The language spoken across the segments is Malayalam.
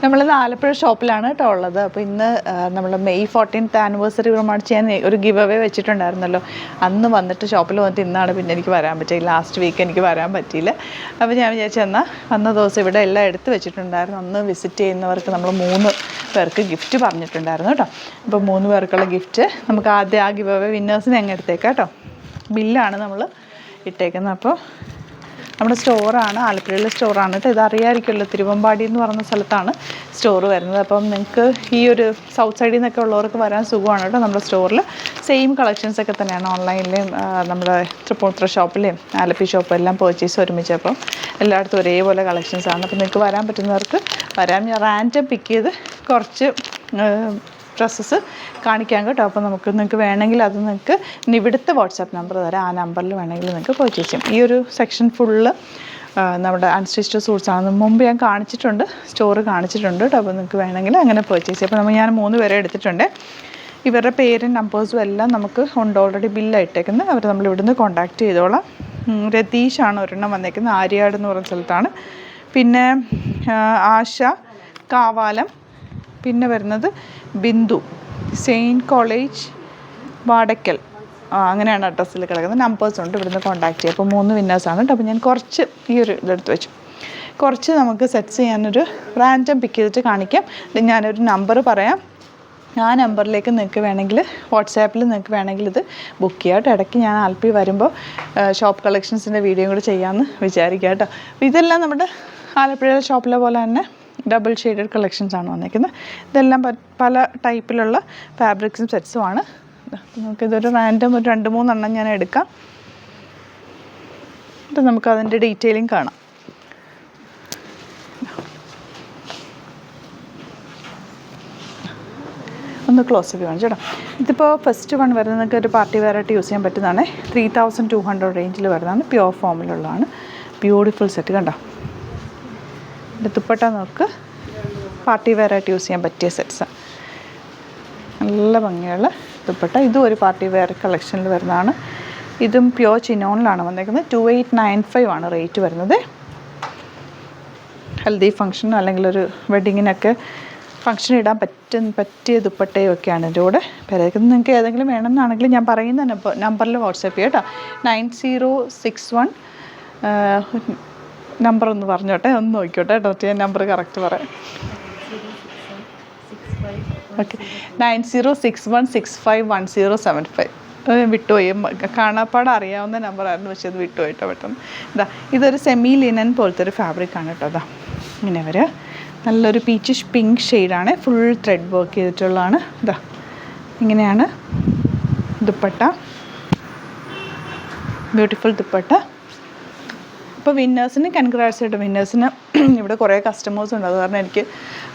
നമ്മളിന്ന് ആലപ്പുഴ ഷോപ്പിലാണ് കേട്ടോ ഉള്ളത്. അപ്പോൾ ഇന്ന് നമ്മൾ മെയ് 14th ആനിവേഴ്സറി പ്രമാണിച്ച് ഞാൻ ഒരു ഗിവ് അവേ വെച്ചിട്ടുണ്ടായിരുന്നല്ലോ. അന്ന് വന്നിട്ട് ഷോപ്പിൽ വന്നിട്ട് ഇന്നാണ് പിന്നെ എനിക്ക് വരാൻ പറ്റിയത്. ലാസ്റ്റ് വീക്ക് എനിക്ക് വരാൻ പറ്റിയില്ല. അപ്പോൾ ഞാൻ വിചാരിച്ചു എന്നാൽ വന്ന ദിവസം ഇവിടെ എല്ലാം എടുത്ത് വെച്ചിട്ടുണ്ടായിരുന്നു. അന്ന് വിസിറ്റ് ചെയ്യുന്നവർക്ക് നമ്മൾ 3 പേർക്ക് ഗിഫ്റ്റ് പറഞ്ഞിട്ടുണ്ടായിരുന്നു കേട്ടോ. അപ്പോൾ 3 പേർക്കുള്ള ഗിഫ്റ്റ് നമുക്ക് ആദ്യം ആ ഗിവ് അവേ വിന്നേഴ്സിനെ അങ്ങ് എടുത്തേക്കാം കേട്ടോ. ബില്ലാണ് നമ്മൾ ഇട്ടേക്കുന്നത്. അപ്പോൾ നമ്മുടെ സ്റ്റോറാണ്, ആലപ്പുഴയിലെ സ്റ്റോറാണ് കേട്ടോ. ഇതറിയാമായിരിക്കുമല്ലോ, തിരുവമ്പാടി എന്ന് പറയുന്ന സ്ഥലത്താണ് സ്റ്റോർ വരുന്നത്. അപ്പം നിങ്ങൾക്ക് ഈ ഒരു സൗത്ത് സൈഡിൽ നിന്നൊക്കെ ഉള്ളവർക്ക് വരാൻ സുഖമാണ് കേട്ടോ. നമ്മുടെ സ്റ്റോറിൽ സെയിം കളക്ഷൻസൊക്കെ തന്നെയാണ്. ഓൺലൈനിലെയും നമ്മുടെ തൃപ്പൂണിത്തുറ ഷോപ്പിലെയും ആലപ്പി ഷോപ്പും എല്ലാം പർച്ചേസ് ഒരുമിച്ച്. അപ്പം എല്ലായിടത്തും ഒരേപോലെ കളക്ഷൻസാണ്. അപ്പം നിങ്ങൾക്ക് വരാൻ പറ്റുന്നവർക്ക് വരാം. ഞാൻ റാൻഡം പിക്ക് ചെയ്ത് കുറച്ച് ഡ്രസ്സസ് കാണിക്കാം കേട്ടോ. അപ്പോൾ നിങ്ങൾക്ക് വേണമെങ്കിൽ അത് നിങ്ങൾക്ക് ഇവിടുത്തെ വാട്സാപ്പ് നമ്പർ തരാം. ആ നമ്പറിൽ വേണമെങ്കിൽ നിങ്ങൾക്ക് പർച്ചേസ് ചെയ്യാം. ഈ ഒരു സെക്ഷൻ ഫുള്ള് നമ്മുടെ അൺസ്റ്റിച്ച്ഡ് സൂട്ട്സ് ആണ്. മുമ്പ് ഞാൻ കാണിച്ചിട്ടുണ്ട്, സ്റ്റോറ് കാണിച്ചിട്ടുണ്ട് കേട്ടോ. അപ്പോൾ നിങ്ങൾക്ക് വേണമെങ്കിൽ അങ്ങനെ പർച്ചേസ് ചെയ്യാം. അപ്പോൾ ഞാൻ 3 പേരെ എടുത്തിട്ടുണ്ട്. ഇവരുടെ പേരും നമ്പേഴ്സും എല്ലാം നമുക്ക് ഉണ്ട്, ഓൾറെഡി ബില്ലായിട്ടേക്കുന്നത്. അവർ നമ്മൾ ഇവിടുന്ന് കോൺടാക്റ്റ് ചെയ്തോളാം. രതീഷാണ് ഒരെണ്ണം വന്നേക്കുന്നത്, ആര്യാട് എന്ന് പറയുന്ന സ്ഥലത്താണ്. പിന്നെ ആശ കാവാലം, പിന്നെ വരുന്നത് ബിന്ദു സെയിൻറ്റ് കോളേജ് വാടക്കൽ, അങ്ങനെയാണ് അഡ്രസ്സിൽ കിടക്കുന്നത്. നമ്പേഴ്സുണ്ട്, ഇവിടുന്ന് കോൺടാക്റ്റ് ചെയ്യുക. അപ്പോൾ 3 വിന്നേഴ്സാണ് കേട്ടോ. അപ്പോൾ ഞാൻ കുറച്ച് ഈ ഒരു ഇതെടുത്ത് വെച്ചു. കുറച്ച് നമുക്ക് സെറ്റ്സ് ചെയ്യാനൊരു റാൻഡം പിക്ക് ചെയ്തിട്ട് കാണിക്കാം. ഞാനൊരു നമ്പർ പറയാം. ആ നമ്പറിലേക്ക് നിങ്ങൾക്ക് വേണമെങ്കിൽ വാട്സാപ്പിൽ നിങ്ങൾക്ക് വേണമെങ്കിൽ ഇത് ബുക്ക് ചെയ്യാം കേട്ടോ. ഇടയ്ക്ക് ഞാൻ ആലപ്പി വരുമ്പോൾ ഷോപ്പ് കളക്ഷൻസിൻ്റെ വീഡിയോ കൂടി ചെയ്യാമെന്ന് വിചാരിക്കാം കേട്ടോ. അപ്പോൾ ഇതെല്ലാം നമ്മുടെ ആലപ്പുഴയിലെ ഷോപ്പിലെ പോലെ തന്നെ ഡബിൾ ഷെയ്ഡഡ് കളക്ഷൻസാണ് വന്നിരിക്കുന്നത്. ഇതെല്ലാം പല ടൈപ്പിലുള്ള ഫാബ്രിക്സും സെറ്റ്സുമാണ്. നമുക്കിതൊരു റാൻഡം ഒരു 2-3 എണ്ണം ഞാൻ എടുക്കാം. എന്നിട്ട് നമുക്കതിൻ്റെ ഡീറ്റെയിലിംഗ് കാണാം. ഒന്ന് ക്ലോസ് അപ്പ് കാണിച്ചു കേട്ടോ. ഇതിപ്പോൾ ഫസ്റ്റ് വൺ വരുന്നത് നിങ്ങൾക്ക് ഒരു പാർട്ടി വെയറായിട്ട് യൂസ് ചെയ്യാൻ പറ്റുന്നതാണ്. 3200 റേഞ്ചിൽ വരുന്നതാണ്. പ്യുവർ ഫോമിലുള്ളതാണ്. ബ്യൂട്ടിഫുൾ സെറ്റ് കണ്ടോ. ദുപ്പട്ട നമുക്ക് പാർട്ടി വെയറായിട്ട് യൂസ് ചെയ്യാൻ പറ്റിയ സെറ്റ്സാണ്. നല്ല ഭംഗിയുള്ള ദുപ്പട്ട. ഇതും ഒരു പാർട്ടി വെയർ കളക്ഷനിൽ വരുന്നതാണ്. ഇതും പ്യുവർ ചിനോണിലാണ് വന്നേക്കുന്നത്. 2895 ആണ് റേറ്റ് വരുന്നത്. ഹൽദി ഫംഗ്ഷനോ അല്ലെങ്കിൽ ഒരു വെഡ്ഡിങ്ങിനൊക്കെ ഫംഗ്ഷൻ ഇടാൻ പറ്റിയ ദുപ്പട്ടയും ഒക്കെയാണ് എൻ്റെ കൂടെ പേരേക്കുന്നത്. നിങ്ങൾക്ക് ഏതെങ്കിലും വേണമെന്നാണെങ്കിൽ ഞാൻ പറയുന്ന നമ്പറിൽ വാട്സാപ്പ് ചെയ്യാം കേട്ടോ. 9061 നമ്പർ ഒന്ന് പറഞ്ഞോട്ടെ, ഒന്ന് നോക്കിക്കോട്ടെ കേട്ടോ. ഞാൻ നമ്പർ കറക്റ്റ് പറയാം. ഓക്കെ, 9061651075. വിട്ടുപോയി, കാണാപ്പാട് അറിയാവുന്ന നമ്പറായിരുന്നു, പക്ഷേ അത് വിട്ടുപോയിട്ടോ പെട്ടെന്ന്. ഇതൊരു സെമി ലിനൻ പോലത്തെ ഒരു ഫാബ്രിക്കാണ് കേട്ടോ. അതാ ഇങ്ങനെ വരിക. നല്ലൊരു പീച്ചിഷ് പിങ്ക് ഷെയ്ഡാണ്. ഫുൾ ത്രെഡ് വർക്ക് ചെയ്തിട്ടുള്ളതാണ്. ഇതാ ഇങ്ങനെയാണ് ദുപ്പട്ട. ബ്യൂട്ടിഫുൾ ദുപ്പട്ട. അപ്പോൾ വിന്നേഴ്സിന് കൺഗ്രാറ്റ്സ് കേട്ടോ. വിന്നേഴ്സിന് ഇവിടെ കുറേ കസ്റ്റമേഴ്സ് ഉണ്ട്, അത് കാരണം എനിക്ക്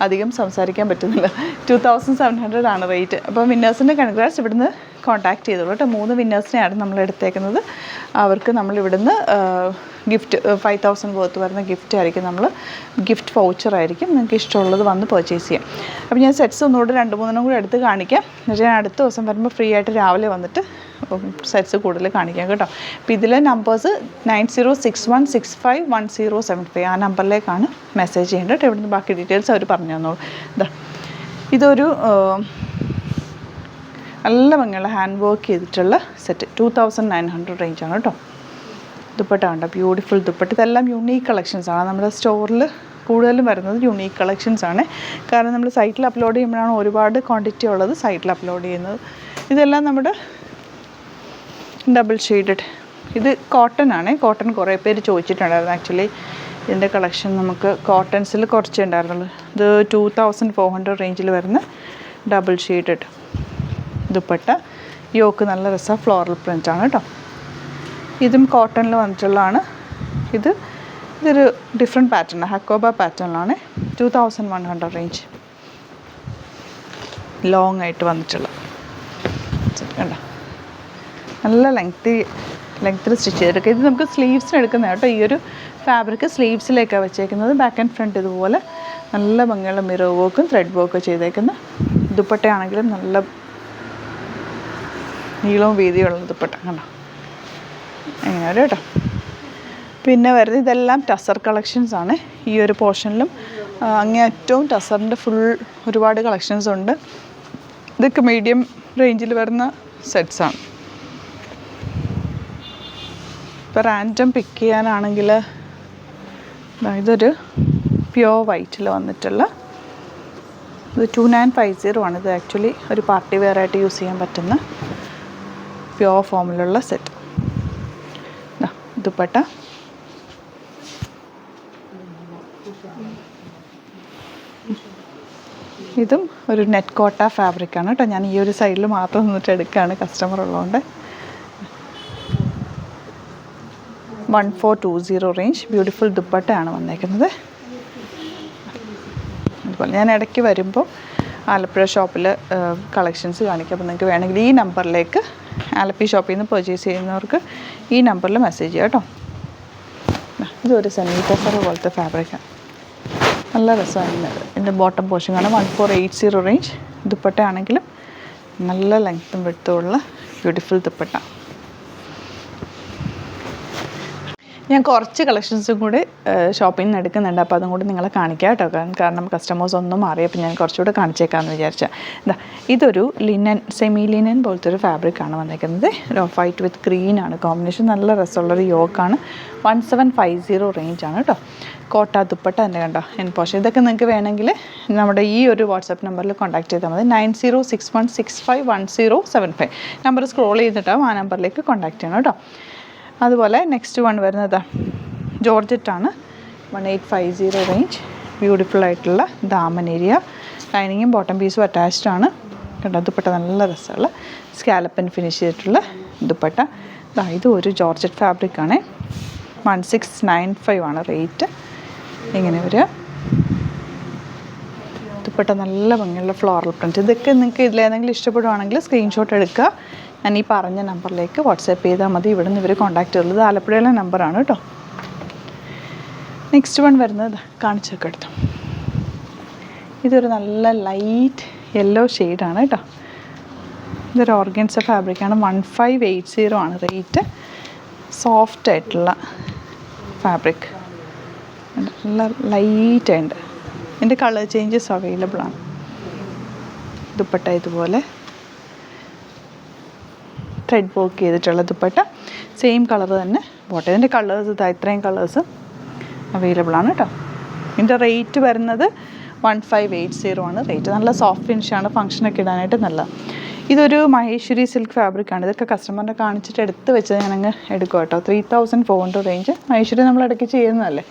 അധികം സംസാരിക്കാൻ പറ്റുന്നില്ല. 2700 ആണ് റേറ്റ്. അപ്പോൾ വിന്നേഴ്സിന് കൺഗ്രാറ്റ്സ്. ഇവിടുന്ന് കോൺടാക്റ്റ് ചെയ്തോളൂ കേട്ടോ. 3 വിന്നേഴ്സിനെയാണ് നമ്മൾ എടുത്തേക്കുന്നത്. അവർക്ക് നമ്മളിവിടുന്ന് ഗിഫ്റ്റ് 5000 വർത്ത് വരുന്ന ഗിഫ്റ്റ് ആയിരിക്കും. നമ്മൾ ഗിഫ്റ്റ് വൗച്ചറായിരിക്കും. നിങ്ങൾക്ക് ഇഷ്ടമുള്ളത് വന്ന് പർച്ചേസ് ചെയ്യാം. അപ്പോൾ ഞാൻ സെറ്റ്സ് ഒന്നുകൂടെ 2-3 കൂടെ എടുത്ത് കാണിക്കാം. എന്നുവെച്ചാൽ ഞാൻ അടുത്ത ദിവസം വരുമ്പോൾ ഫ്രീ ആയിട്ട് രാവിലെ വന്നിട്ട് സെറ്റ്സ് കൂടുതൽ കാണിക്കാം കേട്ടോ. അപ്പോൾ ഇതിലെ നമ്പേഴ്സ് 9061651075. ആ നമ്പറിലേക്കാണ് മെസ്സേജ് ചെയ്യേണ്ടത് കേട്ടോ. ഇവിടുന്ന് ബാക്കി ഡീറ്റെയിൽസ് അവർ പറഞ്ഞു തന്നോളൂ. ഇതൊരു നല്ല ഭംഗിയുള്ള ഹാൻഡ് വർക്ക് ചെയ്തിട്ടുള്ള സെറ്റ്. 2900 റേഞ്ചാണ് കേട്ടോ. ദുപ്പട്ട കണ്ടോ, ബ്യൂട്ടിഫുൾ ദുപ്പട്ട. ഇതെല്ലാം യുണീക്ക് കളക്ഷൻസാണ്. നമ്മുടെ സ്റ്റോറിൽ കൂടുതലും വരുന്നത് യുണീക്ക് കളക്ഷൻസാണ്. കാരണം നമ്മൾ സൈറ്റിൽ അപ്ലോഡ് ചെയ്യുമ്പോഴാണ് ഒരുപാട് ക്വാണ്ടിറ്റി ഉള്ളത് സൈറ്റിൽ അപ്ലോഡ് ചെയ്യുന്നത്. ഇതെല്ലാം നമ്മുടെ ഡബിൾ ഷെയ്ഡഡ്. ഇത് കോട്ടൺ ആണ്. കോട്ടൺ കുറേ പേര് ചോദിച്ചിട്ടുണ്ടായിരുന്നു. ആക്ച്വലി ഇതിൻ്റെ കളക്ഷൻ നമുക്ക് കോട്ടൺസിൽ കുറച്ചേ ഉണ്ടായിരുന്നുള്ളൂ. ഇത് 2400 റേഞ്ചിൽ വരുന്ന ഡബിൾ ഷെയ്ഡഡ് ദുപ്പട്ട. യോക്ക് നല്ല രസമാണ്, ഫ്ലോറൽ പ്രിൻ്റാണ് കേട്ടോ. ഇതും കോട്ടണിൽ വന്നിട്ടുള്ളതാണ്. ഇതൊരു ഡിഫറെൻറ്റ് പാറ്റേൺ, ഹക്കോബ പാറ്റേണിലാണ്. 2100 റേഞ്ച്. ലോങ് ആയിട്ട് വന്നിട്ടുള്ള കണ്ടോ, നല്ല ലെങ്ത്തിൽ സ്റ്റിച്ച് ചെയ്തെടുക്കുക. ഇത് നമുക്ക് സ്ലീവ്സിന് എടുക്കുന്നത് കേട്ടോ. ഈ ഒരു ഫാബ്രിക് സ്ലീവ്സിലേക്കാണ് വെച്ചേക്കുന്നത്. ബാക്ക് ആൻഡ് ഫ്രണ്ട് ഇതുപോലെ നല്ല ഭംഗിയുള്ള മിറർ വർക്കും ത്രെഡ് വർക്കും ചെയ്തേക്കുന്ന ദുപ്പട്ടയാണെങ്കിലും നല്ല നീളവും വീതിയുള്ള ദുപ്പട്ട കണ്ടോ. എങ്ങനെ കേട്ടോ. പിന്നെ വരുന്നത് ഇതെല്ലാം ടസർ കളക്ഷൻസ് ആണ്. ഈ ഒരു പോർഷനിലും അങ്ങേയറ്റവും ടസറിൻ്റെ ഫുൾ ഒരുപാട് കളക്ഷൻസ് ഉണ്ട്. ഇതൊക്കെ മീഡിയം റേഞ്ചിൽ വരുന്ന സെറ്റ്സാണ്. ഇപ്പോൾ റാൻഡം പിക്ക് ചെയ്യാനാണെങ്കിൽ ഇതൊരു പ്യോർ വൈറ്റിൽ വന്നിട്ടുള്ള ഇത് 2950 ആണ്. ഇത് ആക്ച്വലി ഒരു പാർട്ടി വെയർ ആയിട്ട് യൂസ് ചെയ്യാൻ പറ്റുന്ന പ്യോർ ഫോമിലുള്ള സെറ്റ്. ദുപ്പട്ട ഇതും ഒരു നെറ്റ് കോട്ട ഫാബ്രിക്കാണ് കേട്ടോ. ഞാൻ ഈ ഒരു സൈഡിൽ മാത്രം നിന്നിട്ട് എടുക്കുകയാണ്, കസ്റ്റമർ ഉള്ളതുകൊണ്ട്. 1420 റേഞ്ച് ബ്യൂട്ടിഫുൾ ദുപ്പട്ടയാണ് വന്നേക്കുന്നത്. അതുപോലെ ഞാൻ ഇടയ്ക്ക് വരുമ്പോൾ ആലപ്പുഴ ഷോപ്പിൽ കളക്ഷൻസ് കാണിക്കും. അപ്പോൾ നിങ്ങൾക്ക് വേണമെങ്കിൽ ഈ നമ്പറിലേക്ക് ആലപ്പി ഷോപ്പിൽ നിന്ന് പർച്ചേസ് ചെയ്യുന്നവർക്ക് ഈ നമ്പറിൽ മെസ്സേജ് ചെയ്യാം കേട്ടോ. ഇതൊരു സെമി ടസർ പോലത്തെ ഫാബ്രിക്കാണ്, നല്ല രസമാണ്. ഇതിൻ്റെ ബോട്ടം പോർഷൻ കാണാം. 1480 റേഞ്ച്. ദുപ്പട്ട ആണെങ്കിലും നല്ല ലെങ്ത്തും വിഡ്ത്തുമുള്ള ബ്യൂട്ടിഫുൾ ദുപ്പട്ട. ഞാൻ കുറച്ച് കളക്ഷൻസും കൂടി ഷോപ്പിൽ നിന്ന് എടുക്കുന്നുണ്ട്. അപ്പോൾ അതും കൂടി നിങ്ങളെ കാണിക്കാം കേട്ടോ. കാരണം കസ്റ്റമേഴ്സ് ഒന്നും മാറിയപ്പോൾ ഞാൻ കുറച്ചുകൂടെ കാണിച്ചേക്കാമെന്ന് വിചാരിച്ചാൽ. ഇതൊരു ലിനൻ, സെമി ലിനൻ പോലത്തെ ഒരു ഫാബ്രിക്കാണ് വന്നേക്കുന്നത്. ഓഫ് വൈറ്റ് വിത്ത് ഗ്രീൻ ആണ് കോമ്പിനേഷൻ. നല്ല രസമുള്ളൊരു യോക്കാണ്. 1750 റേഞ്ചാണ് കേട്ടോ. കോട്ട ദുപ്പട്ട തന്നെ കണ്ടോ എൻ പോഷൻ. ഇതൊക്കെ നിങ്ങൾക്ക് വേണമെങ്കിൽ നമ്മുടെ ഈ ഒരു വാട്സാപ്പ് നമ്പറിൽ കോൺടാക്ട് ചെയ്താൽ മതി. 9061651075 നമ്പർ സ്ക്രോൾ ചെയ്തിട്ടാവും ആ നമ്പറിലേക്ക് കോൺടാക്ട് ചെയ്യണം കേട്ടോ. അതുപോലെ നെക്സ്റ്റ് വൺ വരുന്നത് ജോർജറ്റാണ്. 1850 റേഞ്ച്. ബ്യൂട്ടിഫുൾ ആയിട്ടുള്ള ദാമൻ ഏരിയ, ലൈനിങ്ങും ബോട്ടം പീസും അറ്റാച്ച്ഡ് ആണ് കേട്ടോ. ദുപ്പട്ട നല്ല രസമുള്ള സ്കാലപ്പൻ ഫിനിഷ് ചെയ്തിട്ടുള്ള ദുപ്പട്ട. ഇത് ഒരു ജോർജറ്റ് ഫാബ്രിക്കാണ്. 1695 ആണ് റേറ്റ്. ഇങ്ങനെ വരിക. ദുപ്പട്ട നല്ല ഭംഗിയുള്ള ഫ്ലോറൽ പ്രിൻറ്റ്. ഇതൊക്കെ നിങ്ങൾക്ക് ഇതിലേതെങ്കിലും ഇഷ്ടപ്പെടുവാണെങ്കിൽ സ്ക്രീൻഷോട്ട് എടുക്കുക. ഞാൻ ഈ പറഞ്ഞ നമ്പറിലേക്ക് വാട്സാപ്പ് ചെയ്താൽ മതി. ഇവിടെ നിന്ന് ഇവർ കോൺടാക്ട് ചെയ്തുള്ളത് ആലപ്പുഴയിലെ നമ്പറാണ് കേട്ടോ. നെക്സ്റ്റ് വൺ വരുന്നത് കാണിച്ചൊക്കെ എടുത്തു. ഇതൊരു നല്ല ലൈറ്റ് യെല്ലോ ഷെയ്ഡാണ് കേട്ടോ. ഇതൊരു ഓർഗൻസ ഫാബ്രിക്കാണ്. 1580 ആണ് റേറ്റ്. സോഫ്റ്റ് ആയിട്ടുള്ള ഫാബ്രിക്, നല്ല ലൈറ്റായിട്ട്. ഇതിൻ്റെ കളർ ചേഞ്ചസ് അവൈലബിൾ ആണ്. ദുപ്പട്ട ഇതുപോലെ ത്രെഡ് വർക്ക് ചെയ്തിട്ടുള്ള ദുപ്പട്ട. സെയിം കളർ തന്നെ ബോട്ടം. ഇതിൻ്റെ കളേഴ്സ് ഇത്രയും കളേഴ്സ് അവൈലബിൾ ആണ് കേട്ടോ. ഇതിൻ്റെ റേറ്റ് വരുന്നത് 1580 ആണ് റേറ്റ്. നല്ല സോഫ്റ്റ് ഫിനിഷാണ്, ഫംഗ്ഷനൊക്കെ ഇടാനായിട്ട് നല്ല. ഇതൊരു മഹേശ്വരി സിൽക്ക് ഫാബ്രിക്കാണ്. ഇതൊക്കെ കസ്റ്റമറിനെ കാണിച്ചിട്ട് എടുത്ത് വെച്ചത് ഞാനങ്ങ് എടുക്കും കേട്ടോ. 3400 റേഞ്ച്. മഹേശ്വരി നമ്മൾ ഇടയ്ക്ക് ചെയ്യുന്നതല്ലേ.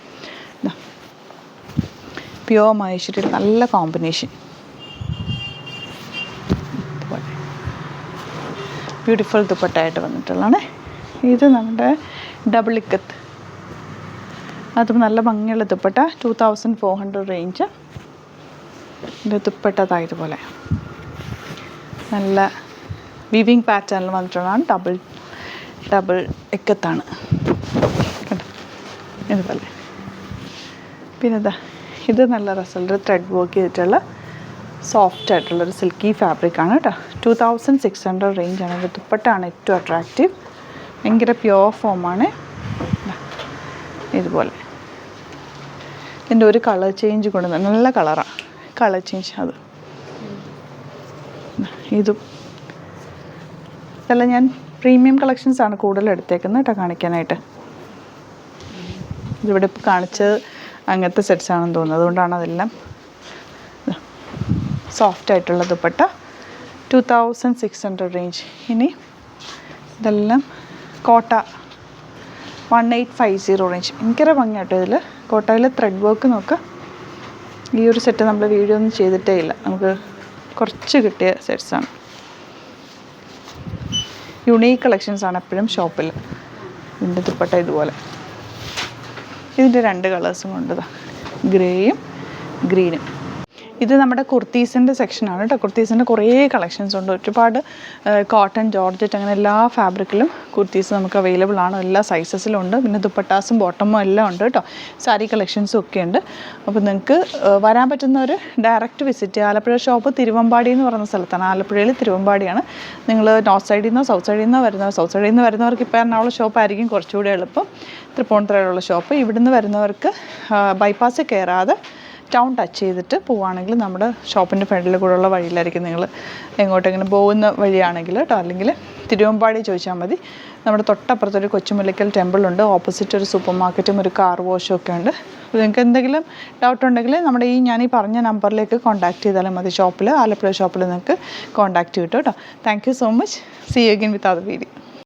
പ്യോർ മഹേശ്വരി, നല്ല കോമ്പിനേഷൻ. ബ്യൂട്ടിഫുൾ ദുപ്പട്ടയായിട്ട് വന്നിട്ടുള്ളതാണ്. ഇത് നമ്മുടെ ഡബിൾ ഇക്കത്ത്, അതും നല്ല ഭംഗിയുള്ള ദുപ്പട്ട. 2400 റേഞ്ച്. ഇതിൻ്റെ ദുപ്പട്ട ഇതുപോലെ നല്ല വിവിങ് പാറ്റേണിൽ വന്നിട്ടുള്ളതാണ്. ഡബിൾ ഇക്കത്താണ് കേട്ടോ. ഇതുപോലെ. പിന്നെ ഇത് നല്ല രസമുള്ള ത്രെഡ് വർക്ക് ചെയ്തിട്ടുള്ള സോഫ്റ്റ് ആയിട്ടുള്ളൊരു സിൽക്കി ഫാബ്രിക്കാണ് കേട്ടോ. 2600 റേഞ്ചാണ്. ഇത് ദുപ്പട്ടയാണ് ഏറ്റവും അട്രാക്റ്റീവ്. ഭയങ്കര പ്യോർ ഫോമാണ്. ഇതുപോലെ ഇതിൻ്റെ ഒരു കളർ ചേഞ്ച് കൊണ്ടുവന്ന് നല്ല കളറാണ്. കളർ ചേഞ്ച് അത്. ഇതും ഇതെല്ലാം ഞാൻ പ്രീമിയം കളക്ഷൻസാണ് കൂടുതൽ എടുത്തേക്കുന്നത് കേട്ടോ കാണിക്കാനായിട്ട്. ഇതിവിടെ ഇപ്പോൾ കാണിച്ചത് അങ്ങനത്തെ സെറ്റ്സാണെന്ന് തോന്നുന്നത്, അതുകൊണ്ടാണ് അതെല്ലാം. സോഫ്റ്റ് ആയിട്ടുള്ള ദുപ്പട്ട 2600 റേഞ്ച്. ഇനി ഇതെല്ലാം കോട്ട 1850 റേഞ്ച്. ഭയങ്കര ഭംഗിയാട്ടോ ഇതിൽ. കോട്ടയിൽ ത്രെഡ് വർക്ക് നോക്കുക. ഈ ഒരു സെറ്റ് നമ്മൾ വീഡിയോ ഒന്നും ചെയ്തിട്ടേ ഇല്ല, നമുക്ക് കുറച്ച് കിട്ടിയ സെറ്റ്സാണ്. യുണീക്ക് കളക്ഷൻസാണ് എപ്പോഴും ഷോപ്പിൽ. ഇതിൻ്റെ ദുപ്പട്ട ഇതുപോലെ. ഇതിൻ്റെ രണ്ട് കളേഴ്സും കൊണ്ടതാണ്, ഗ്രേയും ഗ്രീനും. ഇത് നമ്മുടെ കുർത്തീസിൻ്റെ സെക്ഷനാണ് കേട്ടോ. കുർത്തീസിൻ്റെ കുറേ കളക്ഷൻസ് ഉണ്ട്. ഒരുപാട് കോട്ടൺ, ജോർജറ്റ് അങ്ങനെ എല്ലാ ഫാബ്രിക്കിലും കുർത്തീസ് നമുക്ക് അവൈലബിൾ ആണ്. എല്ലാ സൈസസിലും ഉണ്ട്. പിന്നെ ദുപ്പട്ടാസും ബോട്ടമും എല്ലാം ഉണ്ട് കേട്ടോ. സാരി കളക്ഷൻസും ഒക്കെ ഉണ്ട്. അപ്പോൾ നിങ്ങൾക്ക് വരാൻ പറ്റുന്നവർ ഡയറക്റ്റ് വിസിറ്റ് ചെയ്യുക. ആലപ്പുഴ ഷോപ്പ് തിരുവമ്പാടി എന്ന് പറയുന്ന സ്ഥലത്താണ്. ആലപ്പുഴയിൽ തിരുവമ്പാടിയാണ്. നിങ്ങൾ നോർത്ത് സൈഡിൽ നിന്നോ സൗത്ത് സൈഡിൽ നിന്നോ സൗത്ത് സൈഡിൽ നിന്ന് വരുന്നവർക്ക് ഇപ്പോൾ എറണാകുളം ഷോപ്പായിരിക്കും കുറച്ചുകൂടി എളുപ്പം. തൃപ്പൂണിത്തുറയിലുള്ള ഷോപ്പ്. ഇവിടുന്ന് വരുന്നവർക്ക് ബൈപ്പാസ് കയറാതെ ടൗൺ ടച്ച് ചെയ്തിട്ട് പോവുകയാണെങ്കിൽ നമ്മുടെ ഷോപ്പിൻ്റെ ഫ്രണ്ടിൽ കൂടെയുള്ള വഴിയിലായിരിക്കും നിങ്ങൾ എങ്ങോട്ടെങ്കിലും പോകുന്ന വഴിയാണെങ്കിൽ കേട്ടോ. അല്ലെങ്കിൽ തിരുവമ്പാടി ചോദിച്ചാൽ മതി. നമ്മുടെ തൊട്ടപ്പുറത്തൊരു കൊച്ചുമുല്ലക്കൽ ടെമ്പിളുണ്ട്. ഓപ്പോസിറ്റ് ഒരു സൂപ്പർ മാർക്കറ്റും ഒരു കാർ വാഷും ഒക്കെ ഉണ്ട്. അപ്പോൾ നിങ്ങൾക്ക് എന്തെങ്കിലും ഡൗട്ട് ഉണ്ടെങ്കിൽ നമ്മുടെ ഞാൻ ഈ പറഞ്ഞ നമ്പറിലേക്ക് കോൺടാക്ട് ചെയ്താലും മതി. ഷോപ്പിൽ, ആലപ്പുഴ ഷോപ്പിൽ നിങ്ങൾക്ക് കോൺടാക്ട് കിട്ടും കേട്ടോ. Thank you so much. See you again with other video.